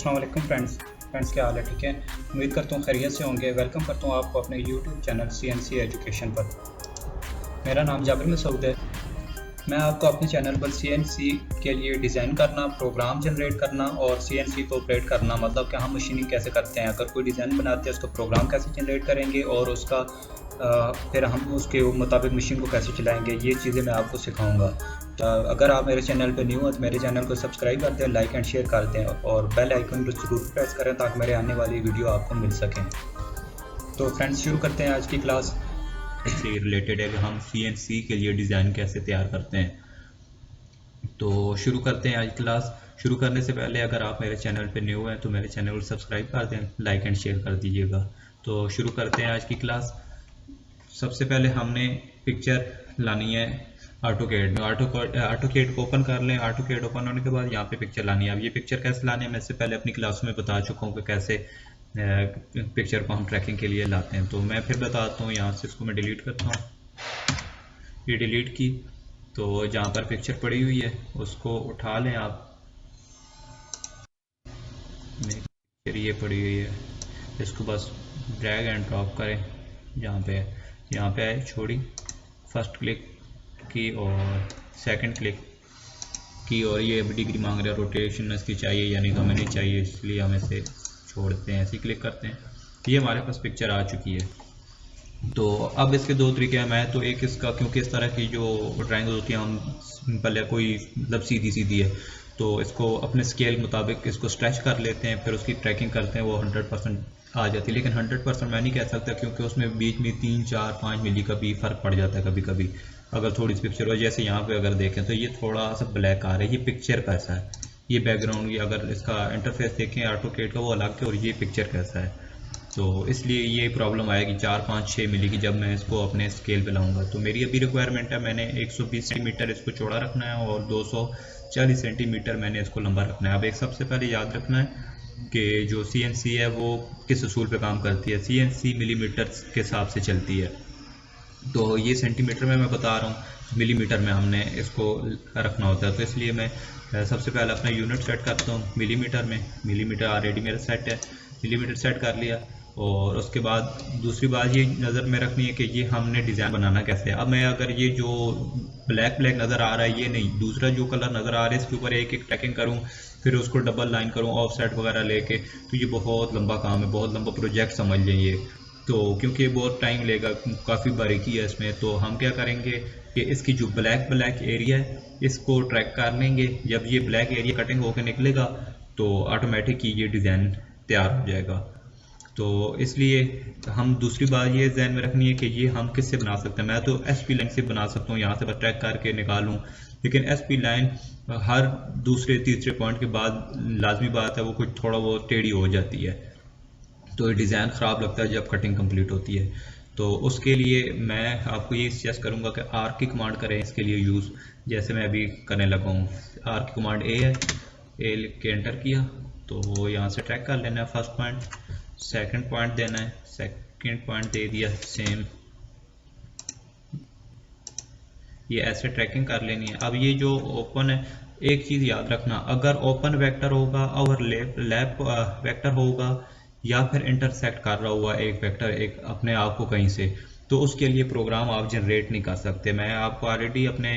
अस्सलाम वालेकुम फ्रेंड्स क्या हाल है? ठीक है, उम्मीद करता हूँ खैरियत से होंगे। वेलकम करता हूँ आपको अपने यूट्यूब चैनल CNC एजुकेशन पर। मेरा नाम जाबिर मसूद है। मैं आपको अपने चैनल पर CNC के लिए डिज़ाइन करना, प्रोग्राम जनरेट करना और CNC को ऑपरेट करना, मतलब कि हम मशीनिंग कैसे करते हैं, अगर कोई डिज़ाइन बनाते हैं उसका प्रोग्राम कैसे जनरेट करेंगे और उसका फिर हम उसके मुताबिक मशीन को कैसे चलाएंगे, ये चीज़ें मैं आपको सिखाऊंगा। अगर आप मेरे चैनल पर न्यू हैं तो मेरे चैनल को सब्सक्राइब कर दें, लाइक एंड शेयर कर दें और बेल आइकन को ज़रूर प्रेस करें ताकि मेरे आने वाली वीडियो आपको मिल सकें। तो फ्रेंड्स शुरू करते हैं आज की क्लास। से रिलेटेड है कि हम CNC के लिए डिज़ाइन कैसे तैयार करते हैं। तो शुरू करते हैं आज क्लास। शुरू करने से पहले अगर आप मेरे चैनल पे न्यू हैं तो मेरे चैनल को सब्सक्राइब कर दें, लाइक एंड शेयर कर दीजिएगा। तो शुरू करते हैं आज की क्लास। सबसे पहले हमने पिक्चर लानी है ऑटोकैड में। ऑटोकैड को ओपन कर लें। ऑटोकैड ओपन होने के बाद यहाँ पे पिक्चर लानी है। अब ये पिक्चर कैसे लानी है मैं इससे पहले अपनी क्लास में बता चुका हूँ कि कैसे पिक्चर को हम ट्रैकिंग के लिए लाते हैं। तो मैं फिर बताता हूँ। यहाँ से इसको मैं डिलीट करता हूँ। ये डिलीट की तो जहाँ पर पिक्चर पड़ी हुई है उसको उठा लें आप। पिक्चर ये पड़ी हुई है, इसको बस ड्रैग एंड ड्रॉप करें यहाँ पे आए, छोड़ी, फर्स्ट क्लिक की और सेकंड क्लिक की और ये डिग्री मांग रहा है, रोटेशन इसकी चाहिए या नहीं तो हमें नहीं चाहिए, इसलिए हम इसे छोड़ते हैं, ऐसे क्लिक करते हैं। ये हमारे पास पिक्चर आ चुकी है। तो अब इसके दो तरीके हैं। मैं तो एक इसका, क्योंकि इस तरह की जो ड्राइंग होती है हम सिंपल है, कोई मतलब सीधी सीधी है, तो इसको अपने स्केल मुताबिक इसको स्ट्रेच कर लेते हैं, फिर उसकी ट्रैकिंग करते हैं, वो 100% आ जाती है। लेकिन 100% मैं नहीं कह सकता क्योंकि उसमें बीच में 3, 4, 5 मिली का भी फ़र्क पड़ जाता है कभी कभी। अगर थोड़ी सी पिक्चर हो, जैसे यहाँ पे अगर देखें तो ये थोड़ा सा ब्लैक आ रहा है, ये पिक्चर कैसा है, ये बैकग्राउंड, ये अगर इसका इंटरफेस देखें ऑटोकैड का वो अलग है और ये पिक्चर कैसा है। तो इसलिए ये प्रॉब्लम आएगी 4, 5, 6 मिली की जब मैं इसको अपने स्केल पे लाऊंगा। तो मेरी अभी रिक्वायरमेंट है, मैंने 120 सेंटीमीटर इसको चौड़ा रखना है और 240 सेंटीमीटर मैंने इसको लंबा रखना है। अब एक सबसे पहले याद रखना है कि जो CNC है वो किस उसूल पे काम करती है। CNC मिलीमीटर के हिसाब से चलती है। तो ये सेंटीमीटर में मैं बता रहा हूँ, मिलीमीटर में हमने इसको रखना होता है। तो इसलिए मैं सबसे पहले अपना यूनिट सेट करता हूँ मिलीमीटर में। मिलीमीटर ऑलरेडी मेरा सेट है, मिलीमीटर सेट कर लिया। और उसके बाद दूसरी बात ये नज़र में रखनी है कि ये हमने डिज़ाइन बनाना कैसे है। अब मैं अगर ये जो ब्लैक नज़र आ रहा है ये नहीं, दूसरा जो कलर नज़र आ रहा है इसके ऊपर एक एक ट्रैकिंग करूँ, फिर उसको डबल लाइन करूँ ऑफसेट वगैरह लेके, तो ये बहुत लंबा काम है, बहुत लंबा प्रोजेक्ट समझ लें ये। तो क्योंकि बहुत टाइम लेगा, काफ़ी बारीकी है इसमें, तो हम क्या करेंगे कि इसकी जो ब्लैक एरिया है इसको ट्रैक कर लेंगे। जब ये ब्लैक एरिया कटिंग होकर निकलेगा तो ऑटोमेटिक ये डिज़ाइन तैयार हो जाएगा। तो इसलिए हम दूसरी बात ये ध्यान में रखनी है कि ये हम किससे बना सकते हैं। मैं तो SP लाइन से बना सकता हूँ, यहाँ से बस ट्रैक करके निकालूँ, लेकिन SP लाइन हर दूसरे तीसरे पॉइंट के बाद लाजमी बात है वो कुछ थोड़ा बहुत टेढ़ी हो जाती है, तो ये डिज़ाइन ख़राब लगता है जब कटिंग कंप्लीट होती है। तो उसके लिए मैं आपको ये सजेस्ट करूँगा कि आर्क की कमांड करें इसके लिए यूज़, जैसे मैं अभी करने लगा हूँ। आर्क की कमांड A है, A लिख के एंटर किया तो यहाँ से ट्रैक कर लेना है। फर्स्ट पॉइंट, सेकंड पॉइंट देना है, सेकंड पॉइंट दे दिया सेम, ये ऐसे ट्रैकिंग कर लेनी है। अब ये जो ओपन है, एक चीज़ याद रखना, अगर ओपन वेक्टर होगा और लैप वेक्टर होगा या फिर इंटरसेक्ट कर रहा हुआ एक वेक्टर एक अपने आप को कहीं से, तो उसके लिए प्रोग्राम आप जनरेट नहीं कर सकते। मैं आपको ऑलरेडी अपने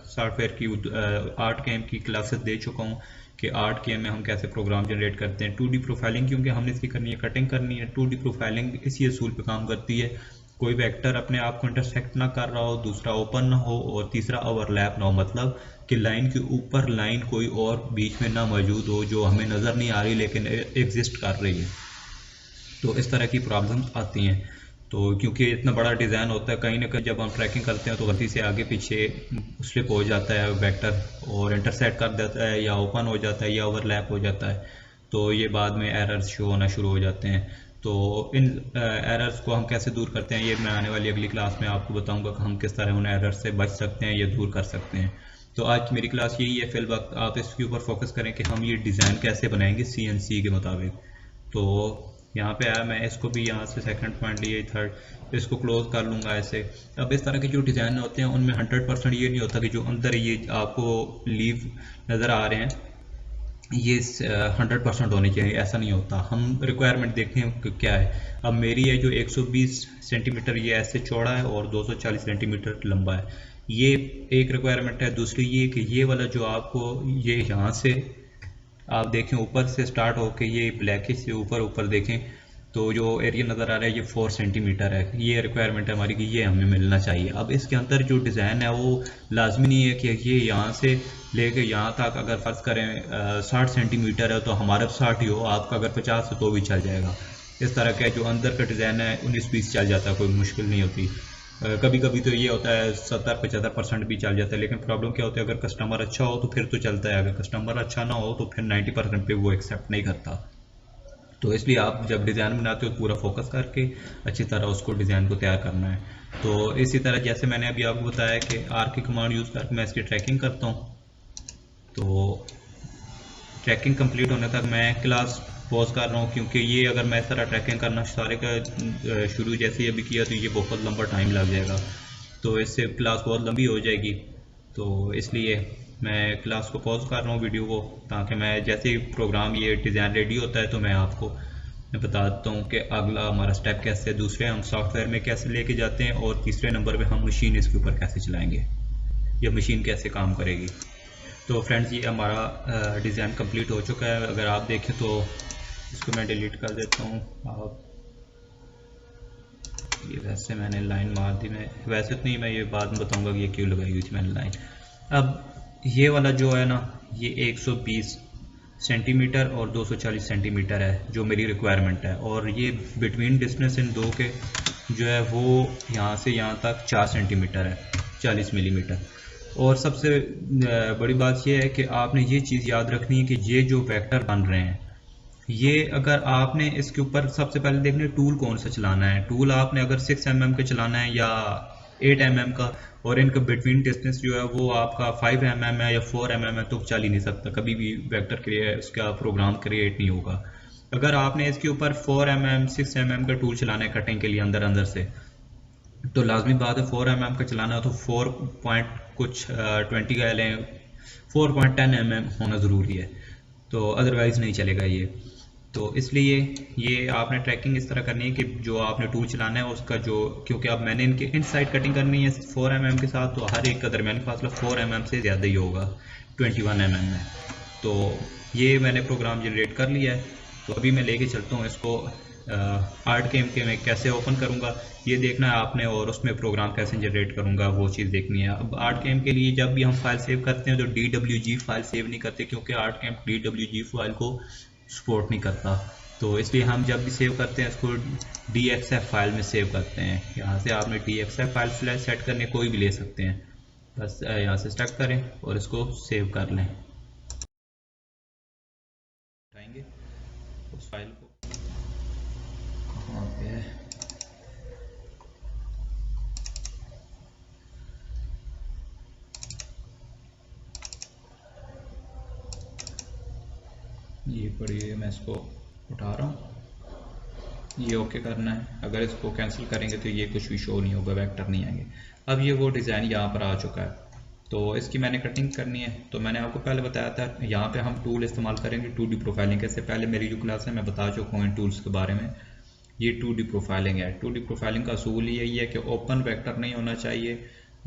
सॉफ्टवेयर की ArtCam की क्लासेस दे चुका हूँ कि ArtCam में हम कैसे प्रोग्राम जनरेट करते हैं। 2D प्रोफाइलिंग क्योंकि हमने इसकी करनी है, कटिंग करनी है, 2D प्रोफाइलिंग इसी असूल पे काम करती है। कोई वेक्टर अपने आप को इंटरसेक्ट ना कर रहा हो, दूसरा ओपन ना हो और तीसरा ओवरलैप ना हो, मतलब कि लाइन के ऊपर लाइन कोई और बीच में ना मौजूद हो जो हमें नज़र नहीं आ रही लेकिन एग्जिस्ट कर रही है। तो इस तरह की प्रॉब्लम्स आती हैं। तो क्योंकि इतना बड़ा डिज़ाइन होता है, कहीं ना कहीं जब हम ट्रैकिंग करते हैं तो गलती से आगे पीछे स्लिप हो जाता है वेक्टर और इंटरसेक्ट कर देता है या ओपन हो जाता है या ओवरलैप हो जाता है, तो ये बाद में एरर्स शो होना शुरू हो जाते हैं। तो इन एरर्स को हम कैसे दूर करते हैं ये मैं आने वाली अगली क्लास में आपको बताऊंगा कि हम किस तरह उन एरर्स से बच सकते हैं या दूर कर सकते हैं। तो आज की मेरी क्लास यही है। फिल वक्त आप इसके ऊपर फोकस करें कि हम ये डिज़ाइन कैसे बनाएंगे CNC के मुताबिक। तो यहाँ पे आया, मैं इसको भी यहाँ से सेकंड पॉइंट लिए, थर्ड इसको क्लोज कर लूँगा ऐसे। अब इस तरह के जो डिज़ाइन होते हैं उनमें 100% ये नहीं होता कि जो अंदर ये आपको लीव नज़र आ रहे हैं ये 100% होनी चाहिए, ऐसा नहीं होता। हम रिक्वायरमेंट देखें कि क्या है। अब मेरी है जो 120 सेंटीमीटर ये ऐसे चौड़ा है और 240 सेंटीमीटर लंबा है, ये एक रिक्वायरमेंट है। दूसरी ये कि ये वाला जो आपको ये यहाँ से आप देखें ऊपर से स्टार्ट होके ये ब्लैकिश से ऊपर ऊपर देखें तो जो एरिया नज़र आ रहा है ये 4 सेंटीमीटर है। ये रिक्वायरमेंट है हमारी कि ये हमें मिलना चाहिए। अब इसके अंदर जो डिज़ाइन है वो लाजमी नहीं है कि ये यहाँ से लेके यहाँ तक, अगर फ़र्ज़ करें 60 सेंटीमीटर है तो हमारा 60 ही हो, आपका अगर 50 है तो भी चल जाएगा। इस तरह का जो अंदर का डिज़ाइन है 19-20 चल जाता है, कोई मुश्किल नहीं होती। कभी कभी तो ये होता है 70-75% भी चल जाता है, लेकिन प्रॉब्लम क्या होती है, अगर कस्टमर अच्छा हो तो फिर तो चलता है, अगर कस्टमर अच्छा ना हो तो फिर 90% पे वो एक्सेप्ट नहीं करता। तो इसलिए आप जब डिज़ाइन बनाते हो तो पूरा फोकस करके अच्छी तरह उसको डिज़ाइन को तैयार करना है। तो इसी तरह जैसे मैंने अभी आपको बताया कि आर की कमांड यूज़ करके मैं इसकी ट्रैकिंग करता हूँ। तो ट्रैकिंग कंप्लीट होने तक मैं क्लास पॉज कर रहा हूँ, क्योंकि ये अगर मैं इस तरह ट्रैकिंग करना सारे का शुरू जैसे ही अभी किया तो ये बहुत लंबा टाइम लग जाएगा, तो इससे क्लास बहुत लंबी हो जाएगी। तो इसलिए मैं क्लास को पॉज कर रहा हूँ वीडियो को, ताकि मैं जैसे ही प्रोग्राम ये डिज़ाइन रेडी होता है तो मैं आपको मैं बता देता हूँ कि अगला हमारा स्टेप कैसे है, दूसरे हम सॉफ्टवेयर में कैसे लेके जाते हैं, और तीसरे नंबर पे हम मशीन इसके ऊपर कैसे चलाएंगे या मशीन कैसे काम करेगी। तो फ्रेंड्स ये हमारा डिज़ाइन कंप्लीट हो चुका है। अगर आप देखें तो इसको मैं डिलीट कर देता हूँ। आप ये वैसे मैंने लाइन मार दी, मैं वैसे तो नहीं, मैं ये बाद में बताऊंगा कि ये क्यों लगाई हुई थी मैंने लाइन। अब ये वाला जो है ना ये 120 सेंटीमीटर और 240 सेंटीमीटर है जो मेरी रिक्वायरमेंट है, और ये बिटवीन डिस्टेंस इन दो के जो है वो यहाँ से यहाँ तक 4 सेंटीमीटर है, 40 मिलीमीटर। और सबसे बड़ी बात यह है कि आपने ये चीज़ याद रखनी है कि ये जो वेक्टर बन रहे हैं ये अगर आपने इसके ऊपर सबसे पहले देखना है टूल कौन सा चलाना है। टूल आपने अगर 6 mm का चलाना है या 8 mm का, और इनका बिटवीन डिस्टेंस जो है वो आपका 5 mm है या 4 mm है, तो चल ही नहीं सकता, कभी भी वेक्टर क्रिएट उसका प्रोग्राम क्रिएट नहीं होगा। अगर आपने इसके ऊपर 4 mm 6 mm का टूल चलाना है कटिंग के लिए अंदर अंदर से, तो लाजमी बात है 4 mm का चलाना है तो 4 पॉइंट कुछ 20 का लें, 4.10 mm होना ज़रूरी है, तो अदरवाइज़ नहीं चलेगा ये। तो इसलिए ये आपने ट्रैकिंग इस तरह करनी है कि जो आपने टूल चलाना है उसका जो, क्योंकि अब मैंने इनके इनसाइड कटिंग करनी है 4 mm के साथ, तो हर एक का दरमियानी फासला 4 mm से ज़्यादा ही होगा 21 mm में। तो ये मैंने प्रोग्राम जनरेट कर लिया है। तो अभी मैं लेके चलता हूँ इसको ArtCam के मैं कैसे ओपन करूँगा ये देखना है आपने, और उसमें प्रोग्राम कैसे जनरेट करूँगा वो चीज़ देखनी है। अब ArtCam के लिए जब भी हम फाइल सेव करते हैं तो DWG फाइल सेव नहीं करते, क्योंकि ArtCam DWG फाइल को सपोर्ट नहीं करता। तो इसलिए हम जब भी सेव करते हैं इसको DXF फाइल में सेव करते हैं। यहाँ से आपने DXF फाइल सेट करने कोई भी ले सकते हैं, बस यहाँ से स्टार्ट करें और इसको सेव कर लें। उठाएंगे उस फाइल को, कहाँ पे है, ये पढ़िए, मैं इसको उठा रहा हूँ, ये ओके करना है। अगर इसको कैंसिल करेंगे तो ये कुछ भी शो नहीं होगा, वेक्टर नहीं आएंगे। अब ये वो डिज़ाइन यहाँ पर आ चुका है, तो इसकी मैंने कटिंग करनी है। तो मैंने आपको पहले बताया था यहाँ पे हम टूल इस्तेमाल करेंगे 2D प्रोफाइलिंग। इससे पहले मेरी जो क्लास है मैं बता चुका हूँ इन टूल्स के बारे में। ये 2D प्रोफाइलिंग है। 2D प्रोफाइलिंग का असूल यही है कि ओपन वेक्टर नहीं होना चाहिए,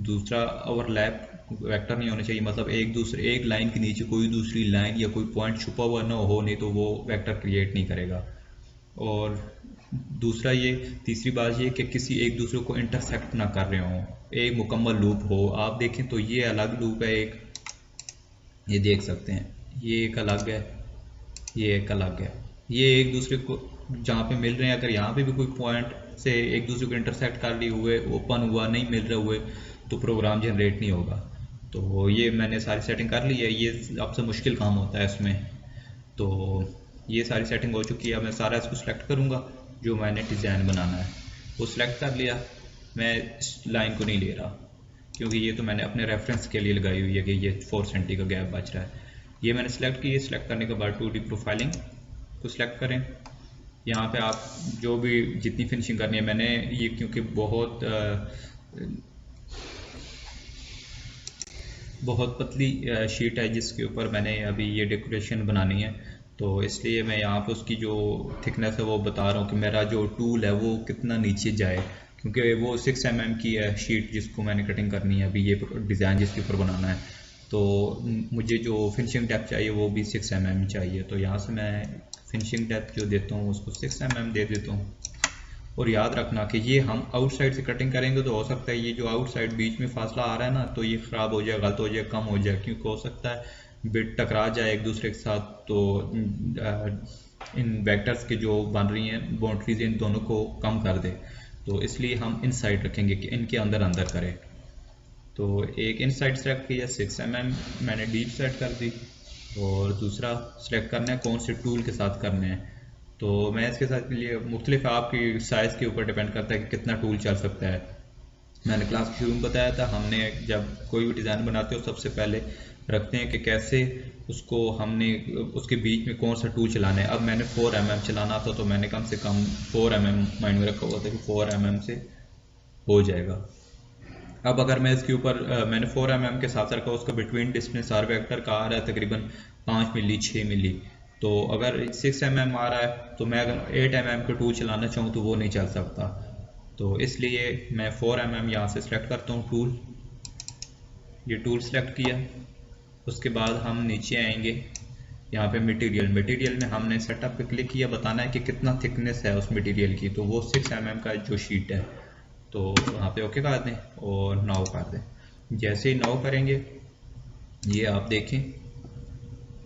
दूसरा ओवरलैप वेक्टर नहीं होना चाहिए, मतलब एक लाइन के नीचे कोई दूसरी लाइन या कोई पॉइंट छुपा हुआ ना हो, नहीं तो वो वेक्टर क्रिएट नहीं करेगा। और दूसरा ये तीसरी बात ये कि किसी एक दूसरे को इंटरसेक्ट ना कर रहे हो, एक मुकम्मल लूप हो। आप देखें तो ये अलग लूप है एक, ये देख सकते हैं, ये एक अलग है, ये एक अलग है, ये एक दूसरे को जहाँ पे मिल रहे हैं, अगर यहाँ पे भी कोई पॉइंट से एक दूसरे को इंटरसेक्ट कर लिए हुए, ओपन हुआ नहीं मिल रहे हुए, तो प्रोग्राम जनरेट नहीं होगा। तो ये मैंने सारी सेटिंग कर ली है, ये सबसे मुश्किल काम होता है इसमें। तो ये सारी सेटिंग हो चुकी है। अब मैं सारा इसको सिलेक्ट करूँगा जो मैंने डिज़ाइन बनाना है, वो सिलेक्ट कर लिया। मैं इस लाइन को नहीं ले रहा क्योंकि ये तो मैंने अपने रेफरेंस के लिए लगाई हुई है कि ये 4 सेंटी का गैप बच रहा है। ये मैंने सेलेक्ट किया। सिलेक्ट करने के बाद 2D प्रोफाइलिंग को सिलेक्ट करें। यहाँ पे आप जो भी जितनी फिनिशिंग करनी है, मैंने ये क्योंकि बहुत बहुत पतली शीट है जिसके ऊपर मैंने अभी ये डेकोरेशन बनानी है, तो इसलिए मैं यहाँ पे उसकी जो थिकनेस है वो बता रहा हूँ कि मेरा जो टूल है वो कितना नीचे जाए, क्योंकि वो 6 mm की है शीट जिसको मैंने कटिंग करनी है अभी, ये डिज़ाइन जिसके ऊपर बनाना है। तो मुझे जो फिनिशिंग डेप्थ चाहिए वो भी 6 mm चाहिए, तो यहाँ से मैं फिनिशिंग डेप्थ जो देता हूँ उसको 6 mm दे देता हूँ। और याद रखना कि ये हम आउटसाइड से कटिंग करेंगे तो हो सकता है ये जो आउटसाइड बीच में फासला आ रहा है ना, तो ये ख़राब हो जाए, गलत हो जाए, कम हो जाए, क्योंकि हो सकता है बिट टकरा जाए एक दूसरे के साथ, तो इन वेक्टर्स के जो बन रही हैं बाउंड्रीज इन दोनों को कम कर दे। तो इसलिए हम इन साइड रखेंगे कि इनके अंदर अंदर करें। तो एक इन साइड सेलेक्ट किया 6 mm मैंने डीप सेट कर दी, और दूसरा सेलेक्ट करना है कौन से टूल के साथ करने हैं। तो मैं इसके साथ के लिए मुख्तलिफ आपकी साइज़ के ऊपर डिपेंड करता है कि कितना टूल चल सकता है। मैंने क्लास के शुरू में बताया था, हमने जब कोई भी डिज़ाइन बनाते हो सबसे पहले रखते हैं कि कैसे उसको हमने उसके बीच में कौन सा टूल चलाना है। अब मैंने 4 mm चलाना था, तो मैंने कम से कम 4 mm माइंड में रखा हुआ था कि 4 mm से हो जाएगा। अब अगर मैं इसके ऊपर मैंने 4 mm के साथ रखा, उसका बिटवीन डिस्टेंस आर वेक्टर का आ रहा है तकरीबन 5 मिली 6 मिली, तो अगर 6 mm आ रहा है तो मैं अगर 8 mm का टूल चलाना चाहूँ तो वो नहीं चल सकता। तो इसलिए मैं 4 mm यहाँ से सिलेक्ट करता हूँ टूल, ये टूल सेलेक्ट किया। उसके बाद हम नीचे आएंगे यहाँ पे मटेरियल में हमने सेटअप पे क्लिक किया, बताना है कि कितना थिकनेस है उस मटेरियल की, तो वो 6 mm का जो शीट है, तो वहाँ पे ओके कर दें और नाउ कर दें। जैसे ही नाउ करेंगे ये आप देखें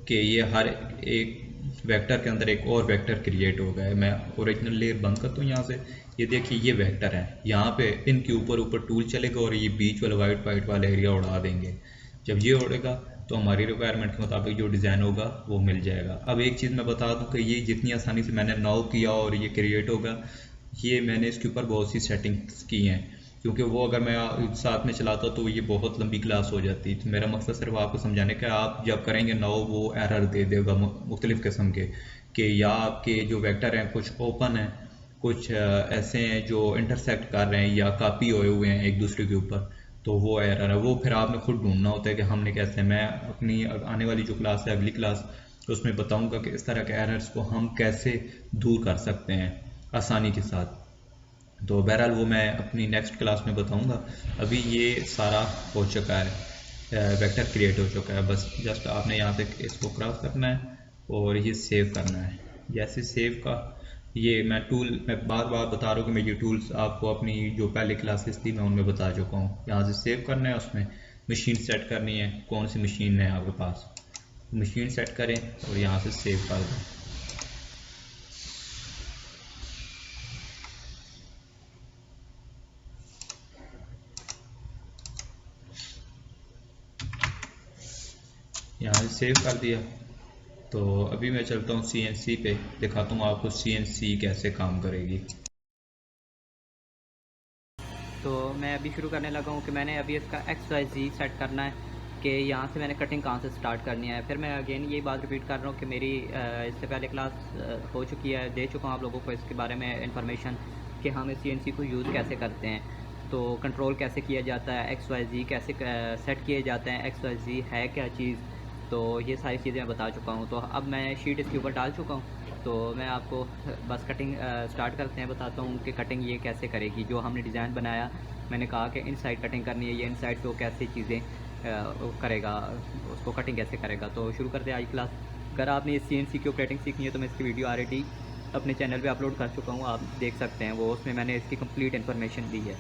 कि ये हर एक वेक्टर के अंदर एक और वेक्टर क्रिएट हो गया है। मैं ओरिजिनल लेयर बंद करता हूँ यहाँ से, ये देखिए ये वेक्टर है, यहाँ पे इनके ऊपर टूल चलेगा और ये बीच वाला वाइट वाला एरिया उड़ा देंगे। जब ये उड़ेगा तो हमारी रिक्वायरमेंट के मुताबिक जो डिज़ाइन होगा वो मिल जाएगा। अब एक चीज़ मैं बता दूं कि ये जितनी आसानी से मैंने नाउ किया और ये क्रिएट होगा, ये मैंने इसके ऊपर बहुत सी सेटिंग्स की हैं, क्योंकि वो अगर मैं साथ में चलाता तो ये बहुत लंबी क्लास हो जाती। तो मेरा मकसद सिर्फ आपको समझाने का, आप जब करेंगे नाउ वो एरर दे देगा मुख्तलिफ़ किस्म के, कि या आपके जो वेक्टर हैं कुछ ओपन हैं, कुछ ऐसे हैं जो इंटरसेक्ट कर रहे हैं या कॉपी हुए हैं एक दूसरे के ऊपर, तो वो एरर है। वो फिर आपने खुद ढूंढना होता है कि हमने कैसे, मैं अपनी आने वाली जो क्लास है अगली क्लास उसमें बताऊंगा कि इस तरह के एरर्स को हम कैसे दूर कर सकते हैं आसानी के साथ। तो बहरहाल वो मैं अपनी नेक्स्ट क्लास में बताऊंगा। अभी ये सारा हो चुका है, वेक्टर क्रिएट हो चुका है, बस जस्ट आपने यहाँ से इसको क्रॉस करना है और ये सेव करना है। जैसे सेव का ये मैं बार बार बता रहा हूँ कि मैं ये टूल्स आपको अपनी जो पहले क्लासेस थी मैं उनमें बता चुका हूँ। यहाँ से सेव करना है, उसमें मशीन सेट करनी है, कौन सी मशीन है आपके पास, मशीन सेट करें और यहाँ से सेव कर दें। यहाँ से सेव कर दिया। तो अभी मैं चलता हूँ CNC पे, दिखाता हूँ आपको CNC कैसे काम करेगी। तो मैं अभी शुरू करने लगा हूँ कि मैंने अभी इसका XYZ सेट करना है कि यहाँ से मैंने कटिंग कहाँ से स्टार्ट करनी है। फिर मैं अगेन ये बात रिपीट कर रहा हूँ कि मेरी इससे पहले क्लास हो चुकी है, दे चुका हूँ आप लोगों को इसके बारे में इंफॉर्मेशन कि हम इस CNC को यूज़ कैसे करते हैं, तो कंट्रोल कैसे किया जाता है, XYZ कैसे सेट किए जाते हैं, XYZ है क्या चीज़, तो ये सारी चीज़ें मैं बता चुका हूँ। तो अब मैं शीट इसके ऊपर डाल चुका हूँ, तो मैं आपको बस कटिंग स्टार्ट करते हैं, बताता हूँ कि कटिंग ये कैसे करेगी। जो हमने डिज़ाइन बनाया, मैंने कहा कि इनसाइड कटिंग करनी है, ये इनसाइड से वो कैसे चीज़ें करेगा, उसको कटिंग कैसे करेगा। तो शुरू करते हैं आज क्लास। अगर आपने इस CNC की ऑपरेटिंग सीखनी है तो मैं इसकी वीडियो ऑलरेडी अपने चैनल पे अपलोड कर चुका हूँ, आप देख सकते हैं वो, उसमें मैंने इसकी कंप्लीट इन्फॉर्मेशन दी है।